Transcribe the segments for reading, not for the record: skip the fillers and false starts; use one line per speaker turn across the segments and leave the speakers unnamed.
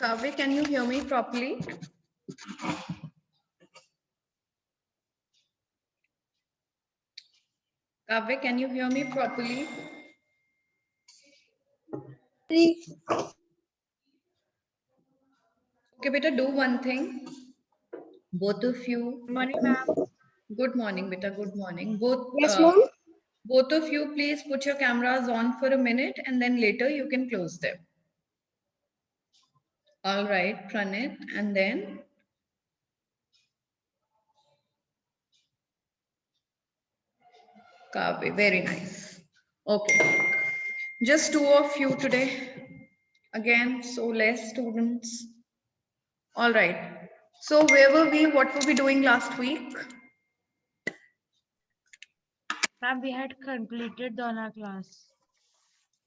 Kavya, can you hear me properly? Kavya, can you hear me properly? Okay, beta, do one thing. Both of you.
Good morning, ma'am.
Good morning, beta. Good morning. Both.
Yes, ma'am.
Both of you, please put your cameras on for a minute, and then later you can close them. All right, Pranit, and then Kavya. Very nice. Okay, just two of you today. Again, so less students. All right. So where were we? What were we doing last week?
Ma'am, we had completed the honor class.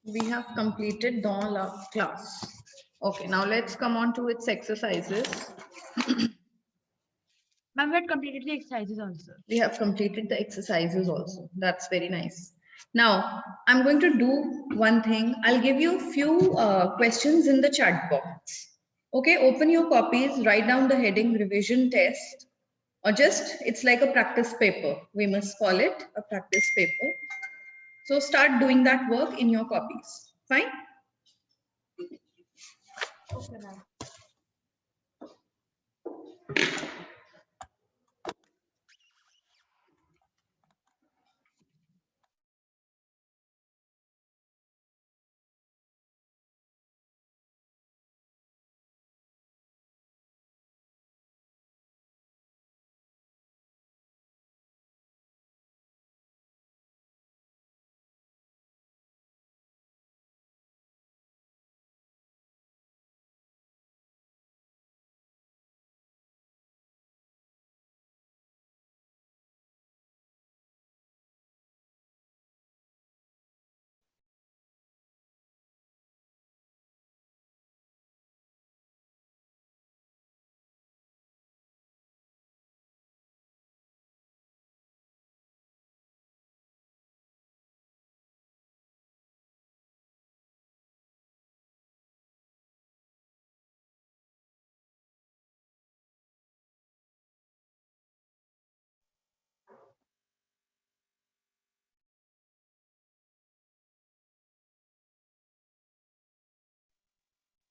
We have completed the class. Okay, now let's come on to its exercises.
Ma'am, we had completed the exercises also.
We have completed the exercises also. That's very nice. Now, I'm going to do one thing. I'll give you a few questions in the chat box. Okay, open your copies, write down the heading revision test, or just, it's like a practice paper. We must call it a practice paper. So start doing that work in your copies. Fine?
Okay, ma'am.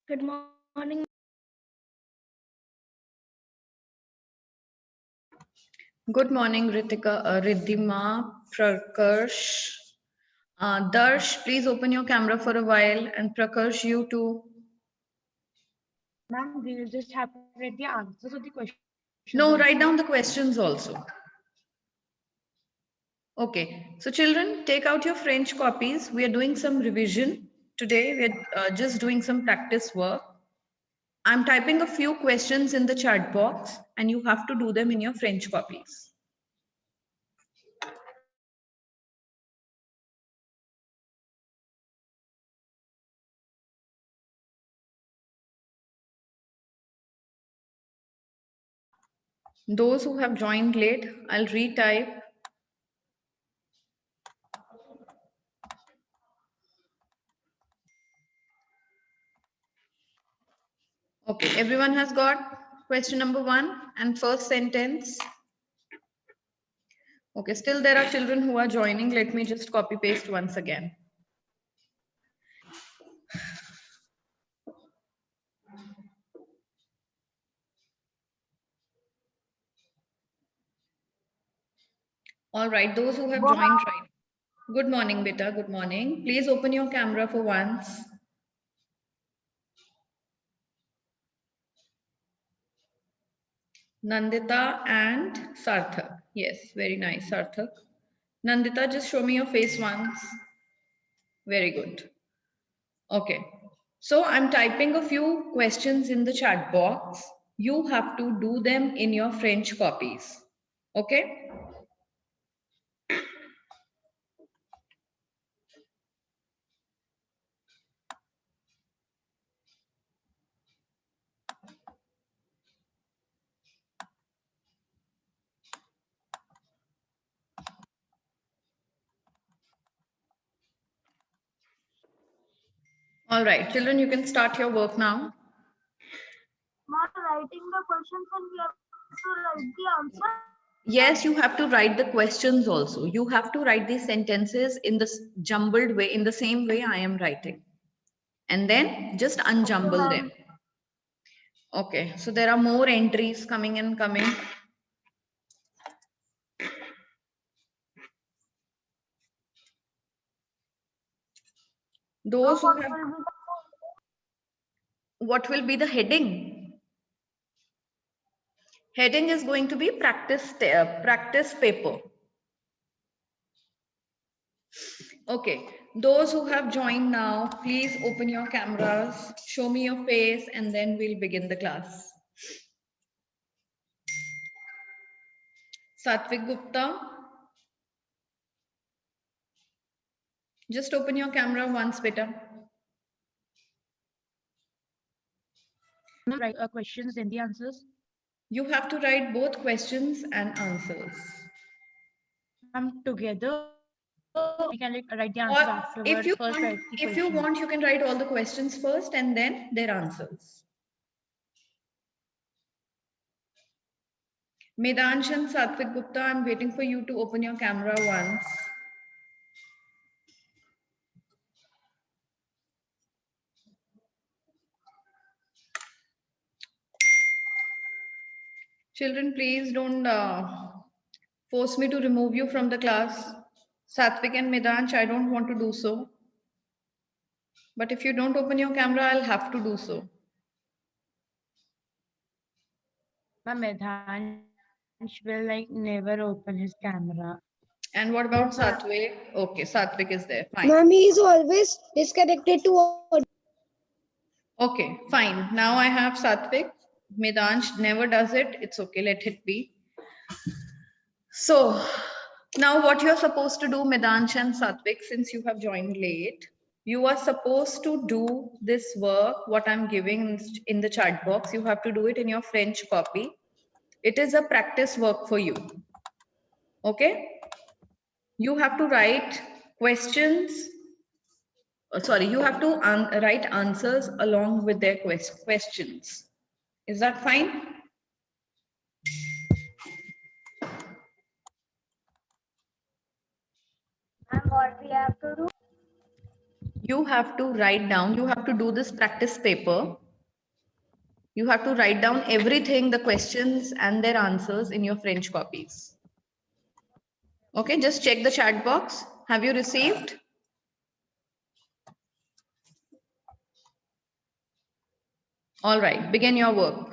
Good morning.
Good morning, Ritika, Riddhima, Prakarsh. Darsh, please open your camera for a while, and Prakarsh, you too.
Ma'am, we will just have to read the answers of the questions.
No,
also.
write down the questions also. Okay, so children, take out your French copies. We are doing some revision. Today, we're just doing some practice work. I'm typing a few questions in the chat box, and you have to do them in your French copies. Those who have joined late, I'll retype. Okay, everyone has got question number 1 and first sentence. Okay, still there are children who are joining. Let me just copy paste once again. All right, those who have joined, right. Good morning, beta. Good morning. Please open your camera for once. Nandita and Sarthak. Yes, very nice, Sarthak. Nandita, just show me your face once. Very good. Okay. So I'm typing a few questions in the chat box. You have to do them in your French copies. Okay? All right, children, you can start your work now.
writing the questions and we have to write the answer.
Yes, you have to write the questions also. You have to write these sentences in the jumbled way, in the same way I am writing. And then just unjumble them. Okay, so there are more entries coming and coming. Those who have, what will be the heading? Heading is going to be practice paper. Okay, those who have joined now, please open your cameras, show me your face, and then we'll begin the class. Satvik Gupta, just open your camera once, beta.
Write questions and the answers.
You have to write both questions and answers.
Together, we can like write the answers
Or
afterwards.
if you
First,
want,
write the
if you
questions.
want, you can write all the questions first and then their answers. Medansh and Satvik Gupta, I'm waiting for you to open your camera once. Children, please don't force me to remove you from the class. Satvik and Medansh, I don't want to do so. But if you don't open your camera, I'll have to do so.
Medhansh will like never open his camera.
And what about Satvik? Okay, Satvik is there. Fine.
Ma'am, he is always disconnected to audio.
Okay, fine. Now I have Satvik. Medansh never does it. It's okay, let it be. So now what you're supposed to do, Medansh and Satvik, since you have joined late, you are supposed to do this work, what I'm giving in the chat box. You have to do it in your French copy. It is a practice work for you. Okay? You have to write questions. Sorry, you have to write answers along with their questions. Is that fine?
And what we have to do?
You have to write down, you have to do this practice paper. You have to write down everything, the questions and their answers in your French copies. Okay, just check the chat box. Have you received? All right, begin your work.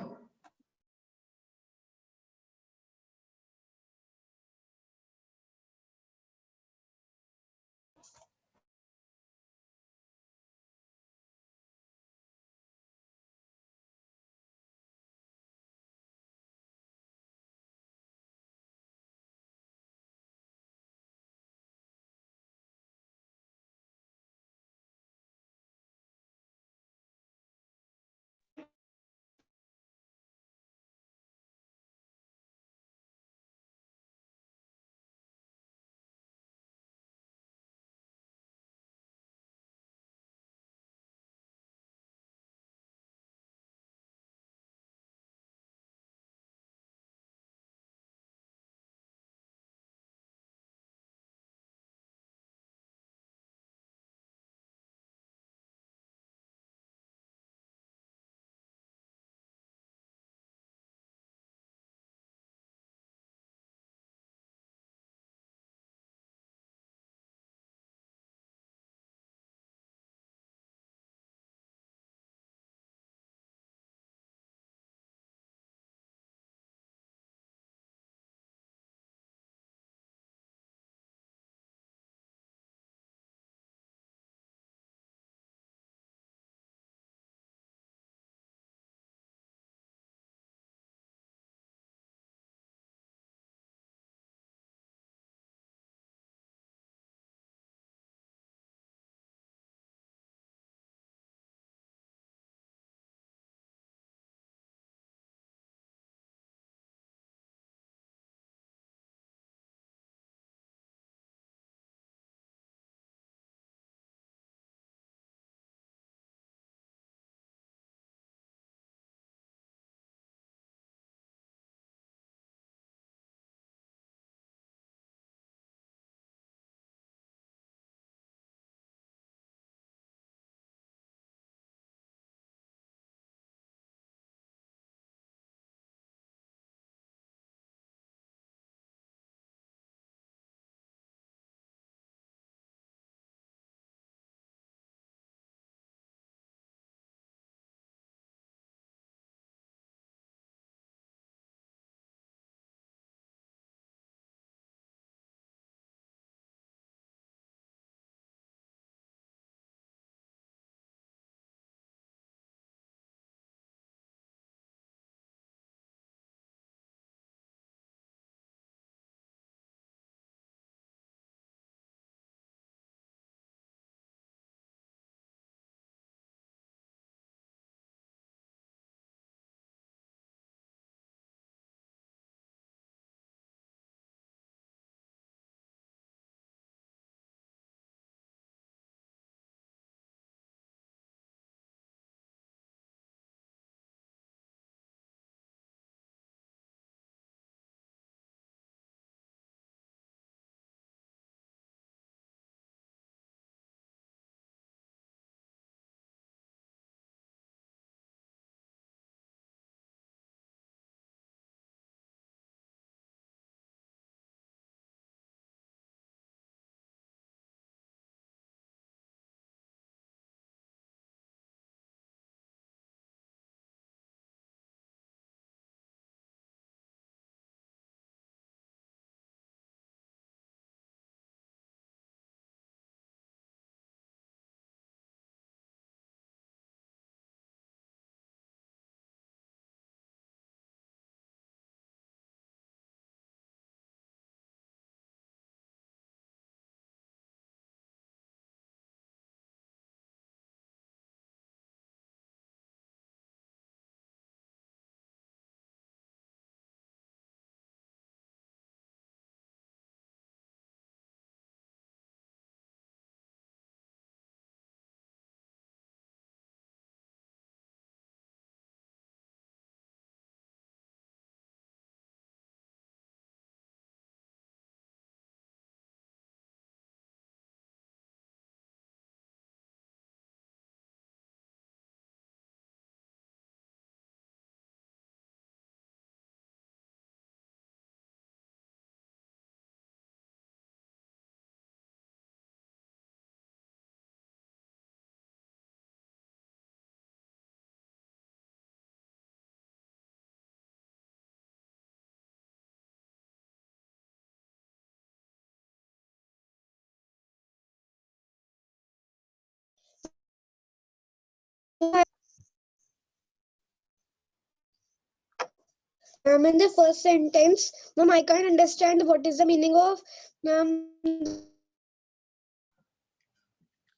In the first sentence, ma'am, I can't understand what is the meaning of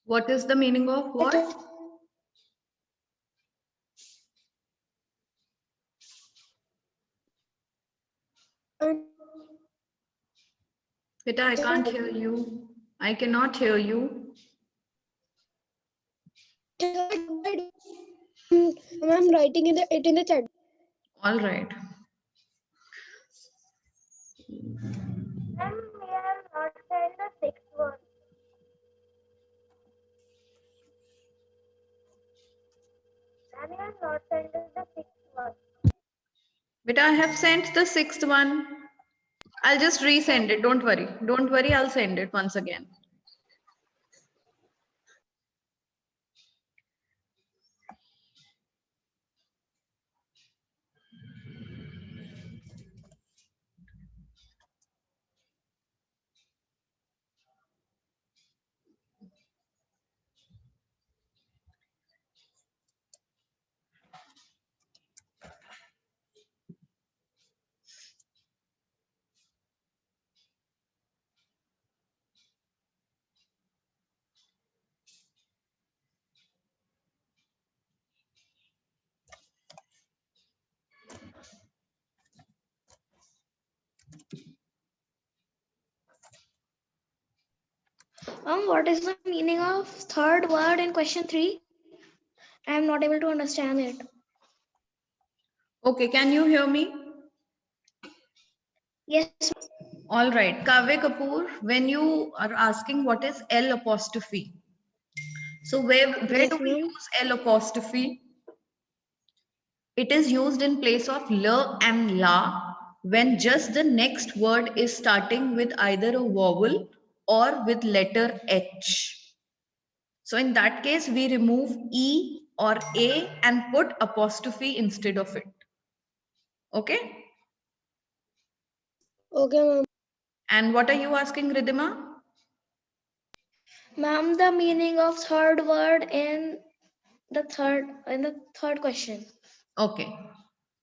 What is the meaning of what? Beta, I can't hear you. I cannot hear you.
I'm writing it in the chat.
All right.
Then we have not said the sixth one. Then we have not said the sixth one.
Beta, I have sent the sixth one. I'll just resend it. Don't worry. Don't worry. I'll send it once again.
What is the meaning of third word in question 3? I am not able to understand it.
Okay, can you hear me?
Yes.
All right. Kavya Kapoor, when you are asking what is L apostrophe, so where
Yes,
do we
ma'am.
use L apostrophe? It is used in place of la and la when just the next word is starting with either a vowel or with letter H. So in that case, we remove E or A and put apostrophe instead of it. Okay?
Okay, ma'am.
And what are you asking, Ridhima?
Ma'am, the meaning of third word in the third question.
Okay.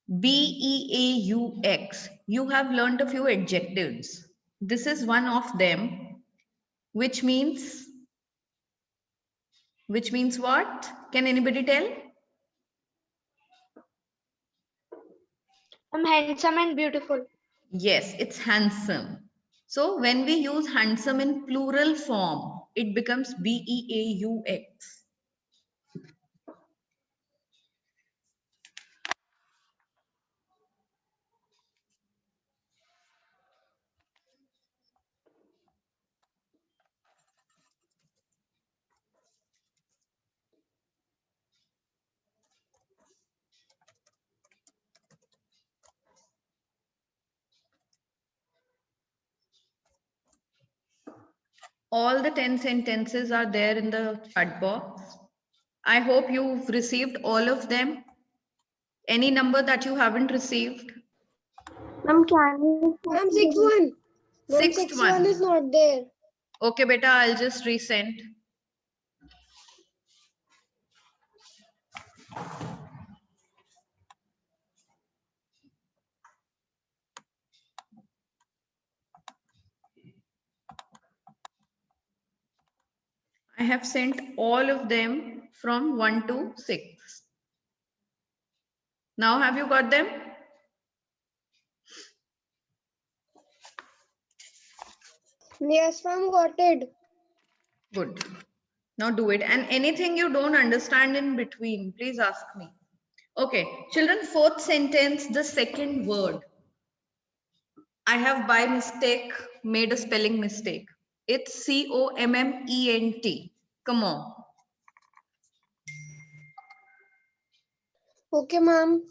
Beaux. You have learned a few adjectives. This is one of them, which means what? Can anybody tell?
I'm handsome and beautiful.
Yes, it's handsome. So when we use handsome in plural form, it becomes Beaux. All the 10 sentences are there in the chat box. I hope you've received all of them. Any number that you haven't received?
Ma'am, can you?
Ma'am, sixth one. Ma'am,
Sixth
sixth one is
one.
not there.
Okay, beta, I'll just resend. I have sent all of them from 1 to 6. Now, have you got them?
Yes, ma'am, got it.
Good. Now do it. And anything you don't understand in between, please ask me. Okay, children, fourth sentence, the second word. I have by mistake made a spelling mistake. It's COMMENT. Come on.
Okay, ma'am.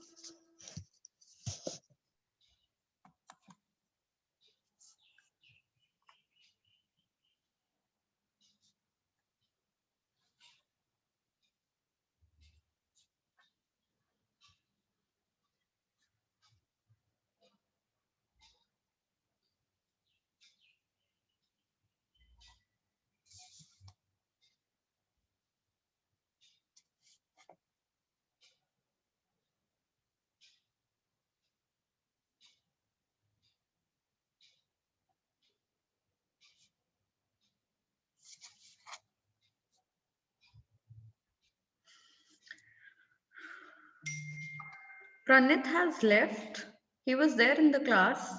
Pranit has left. He was there in the class.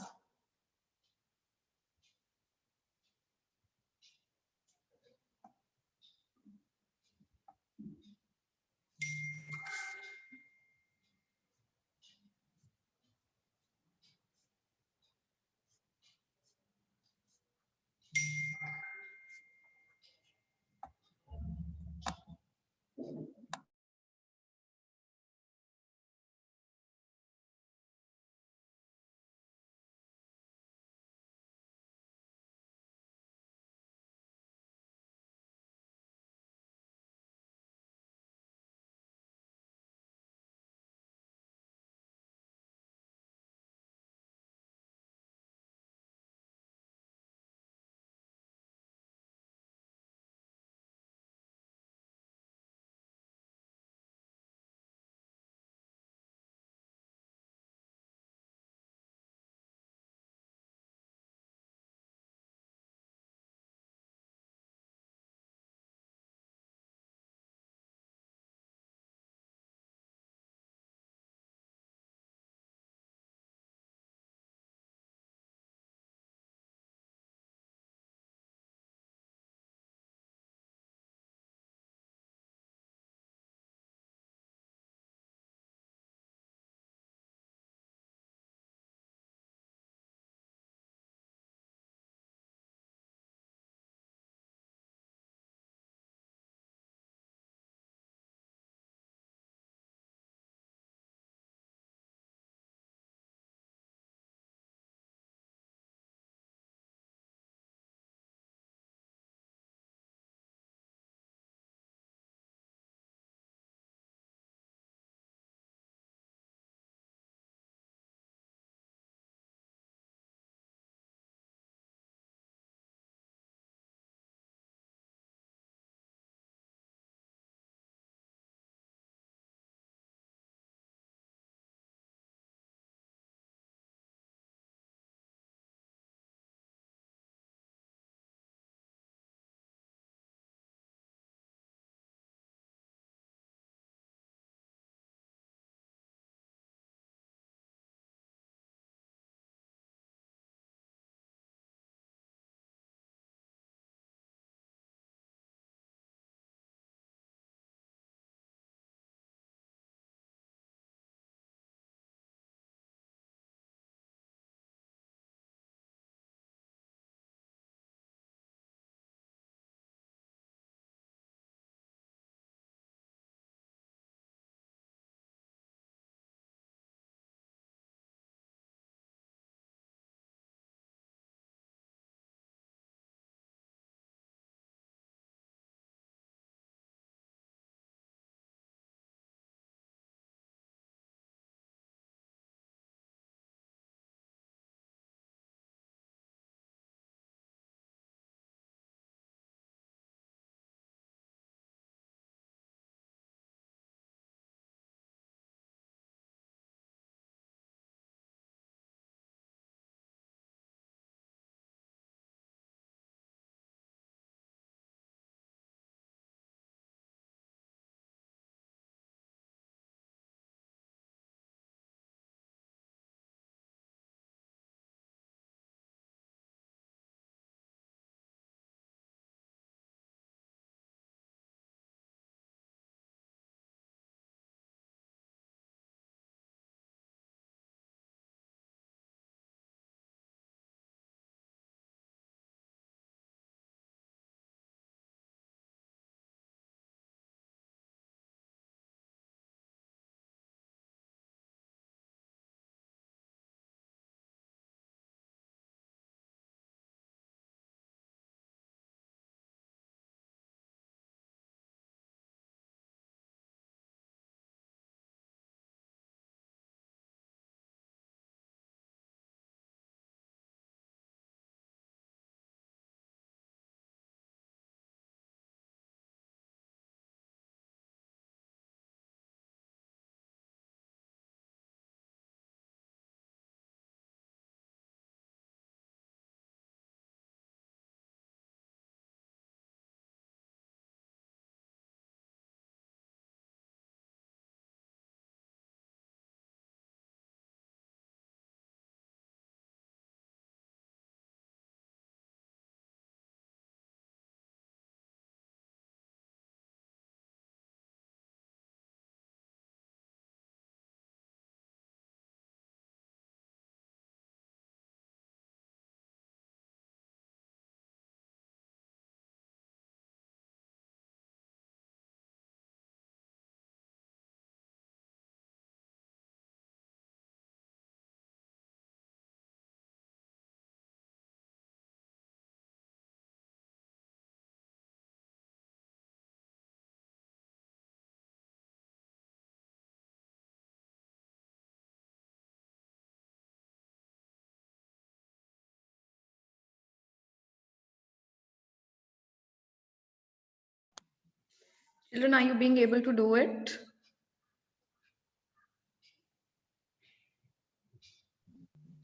Children, are you being able to do it?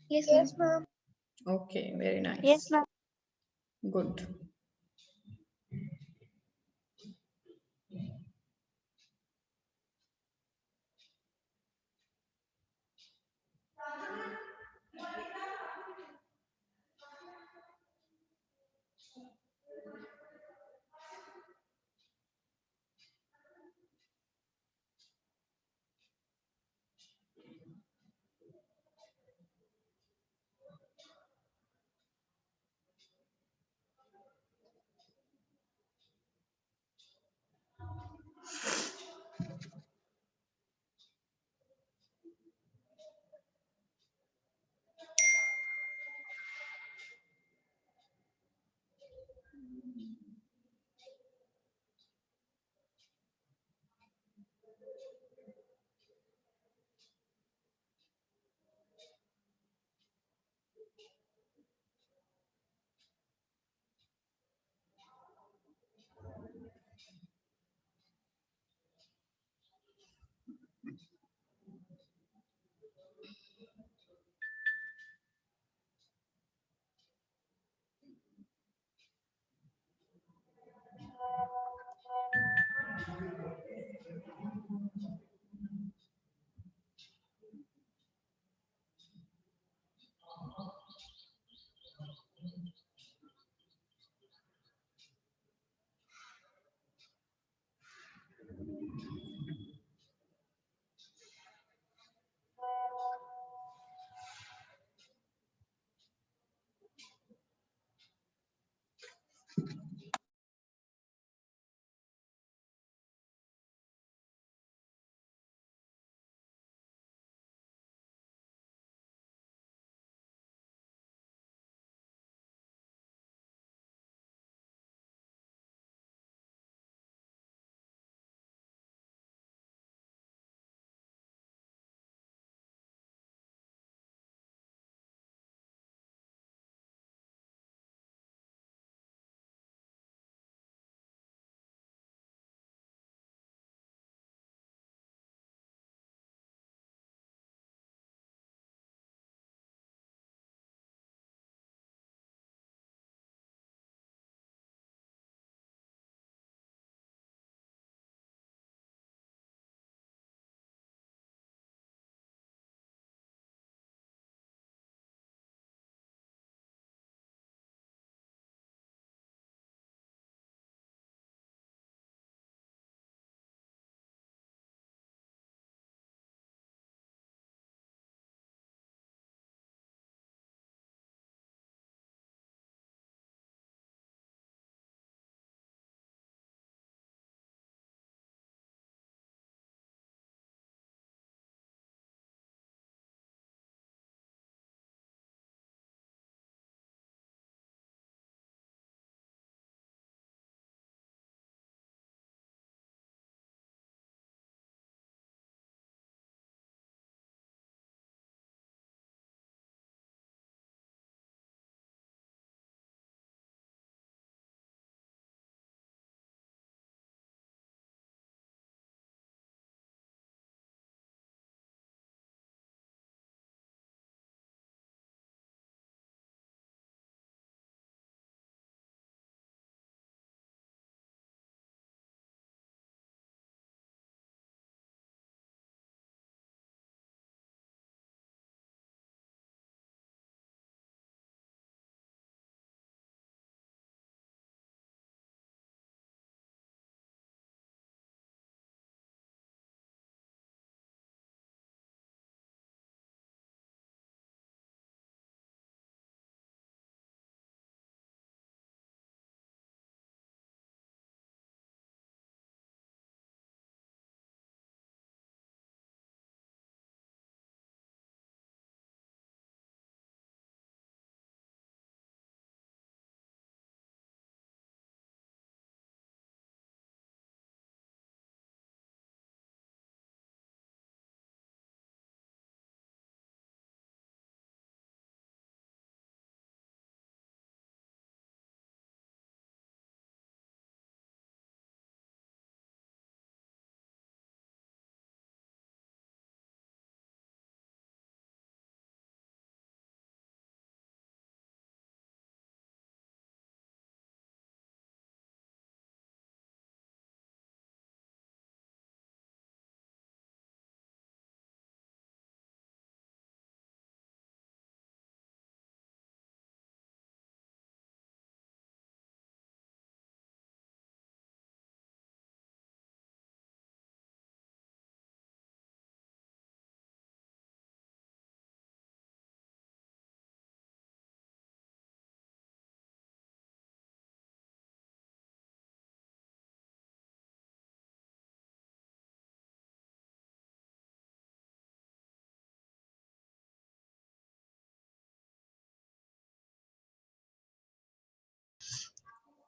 Yes,
Yes,
ma'am.
ma'am.
Okay, very nice.
Yes, ma'am.
Good.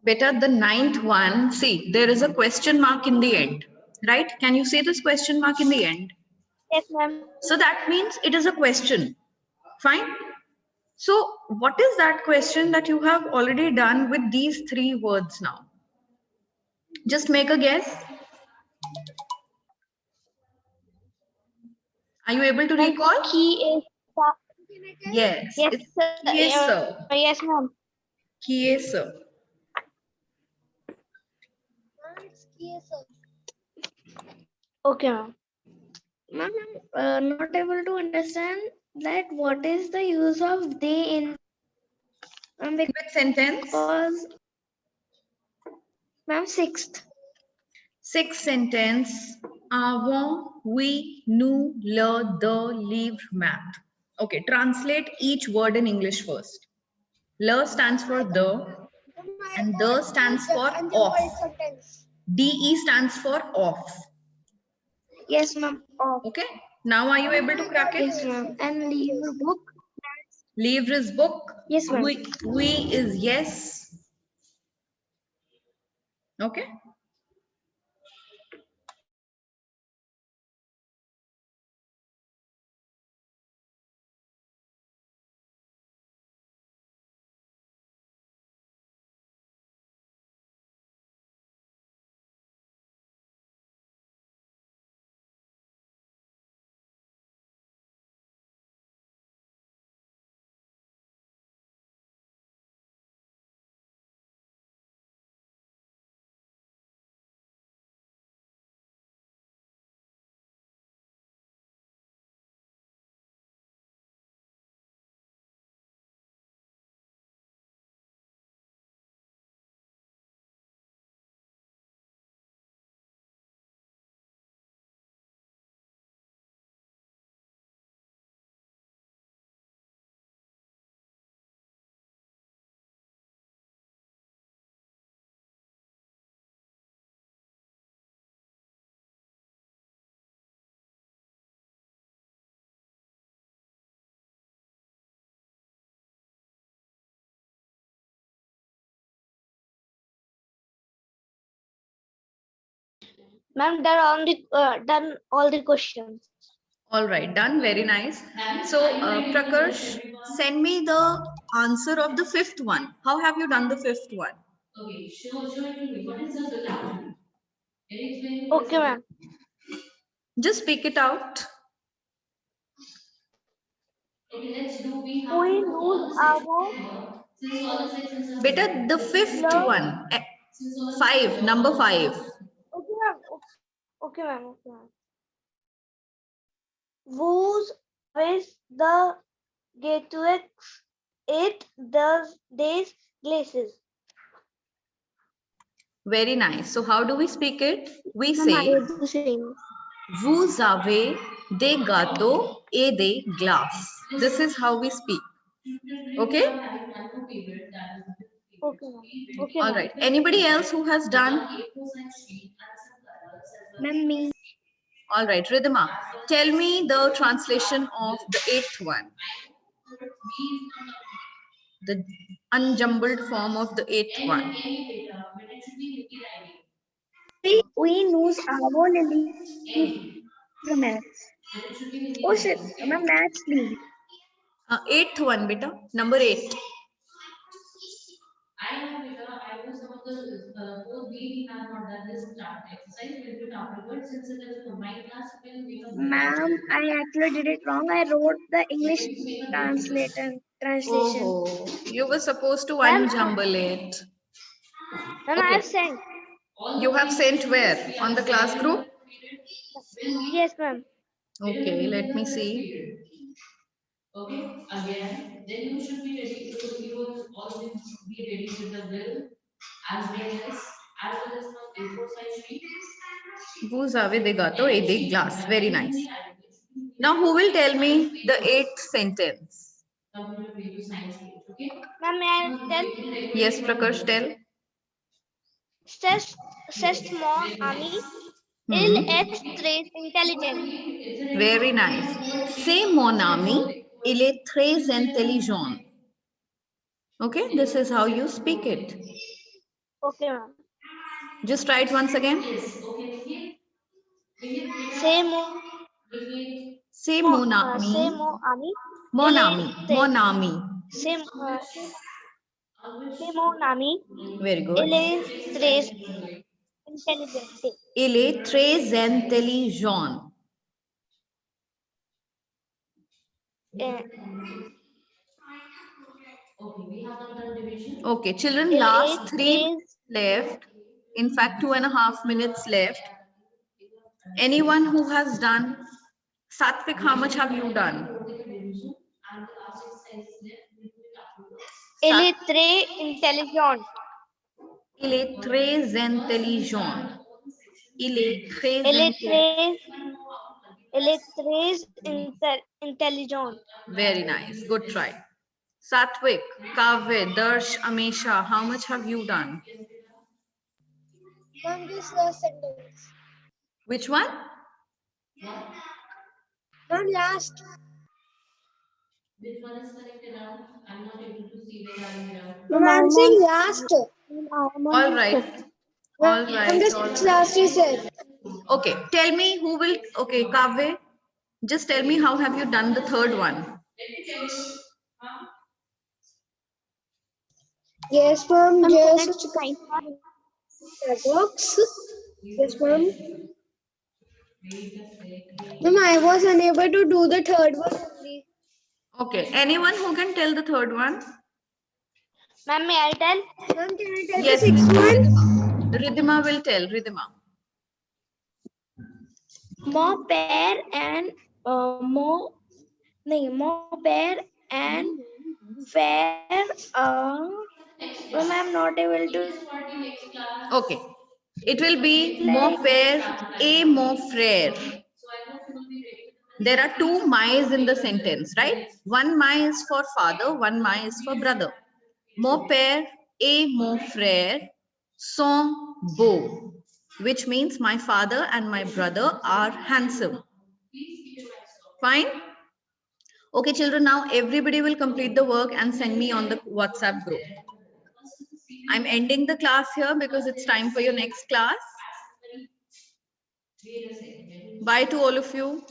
Beta, the ninth one, see, there is a question mark in the end, right? Can you see this question mark in the end?
Yes, ma'am.
So that means it is a question. Fine. So what is that question that you have already done with these three words now? Just make a guess. Are you able to
Ma'am,
recall?
key is
Yes,
yes,
it's
sir.
kiesa.
Yes, ma'am.
Kiesa.
Okay, ma'am. Ma'am, I'm not able to understand that what is the use of they in
Which sentence?
because ma'am sixth.
Sixth sentence. Avant, oui, nous, le, the, livre, math. Okay, translate each word in English first. Le stands for the, and the stands for off. DE stands for off.
Yes, ma'am. Oh,
Okay, now are you able to crack it?
yes, ma'am. And leave your book.
Livre is book.
Yes, ma'am.
We is yes. Okay.
Ma'am, done all the questions.
All right, done. Very nice. So, Prakarsh, send me the answer of the fifth one. How have you done the fifth one?
Okay, ma'am.
Just speak it out.
We lose our
Beta, the fifth
love.
one. Five, number five.
Okay, ma'am. Okay, ma'am. Okay, ma'am. Whose is the gateway? It does these glaces.
Very nice. So, how do we speak it? We
Ma'am, I
say,
did the same.
vous avez des gâteaux et des glaces. This is how we speak. Okay?
Okay, ma'am. Okay,
All
ma'am.
right. Anybody else who has done?
Ma'am, me.
All right, Ridhima, tell me the translation of the eighth one. The unjumbled form of the eighth one.
We lose our maths. Oh, shit. Ma'am, maths, please.
Eighth one, beta. Number 8.
Ma'am, I actually did it wrong. I wrote the English translation.
Oh, you were supposed to
Ma'am,
unjumble it.
ma'am, I
Okay.
have sent.
You have sent where? On the class group?
Yes, ma'am.
Okay, let me see. Vous avez des gâteaux et des glaces. Very nice. Now, who will tell me the eighth sentence?
Ma'am, may I tell?
Yes, Prakash, tell.
C'est mon ami. Il
Hmm.
est très intelligent.
Very nice. C'est mon ami. Il est très intelligent. Okay, this is how you speak it.
Okay, ma'am.
Just try it once again.
Say mo,
Say
say
Monami.
mo, ami.
Monami.
Ele,
Monami.
say mo, nami.
Very good.
Ele es tres inteligente.
Il est très intelligent.
Eh,
Okay, children,
Él
last
es
3
tres-
minutes left. In fact, 2.5 minutes left. Anyone who has done, Satvik, how much have you done?
Él es très intelligent.
Il est très intelligent. Il est très
Él es
intelligent.
intelligent.
Very nice. Good try. Satvik, Kavya, Darsh, Amisha, how much have you done?
Ma'am, this last sentence.
Which one?
Ma'am, last. Ma'am, I'm saying last.
All right. All
Ma'am,
right.
this
All right.
last you said.
Okay. Tell me who will. Okay, Kavya, just tell me how have you done the third one?
Yes, ma'am. Just that works. Yes, ma'am. Ma'am, I was unable to do the third one only.
Okay. Anyone who can tell the third one?
Ma'am, may I tell?
Ma'am, can I tell
Yes,
the sixth one?
Ridhima will tell. Ridhima.
More pair and more pair and fair. Ma'am, I'm not able to.
Okay. It will be mon père et mon frère. There are two mais in the sentence, right? One mai is for father, one mai is for brother. Mon père et mon frère sont beaux, which means my father and my brother are handsome. Fine? Okay, children, now everybody will complete the work and send me on the WhatsApp group. I'm ending the class here because it's time for your next class. Bye to all of you.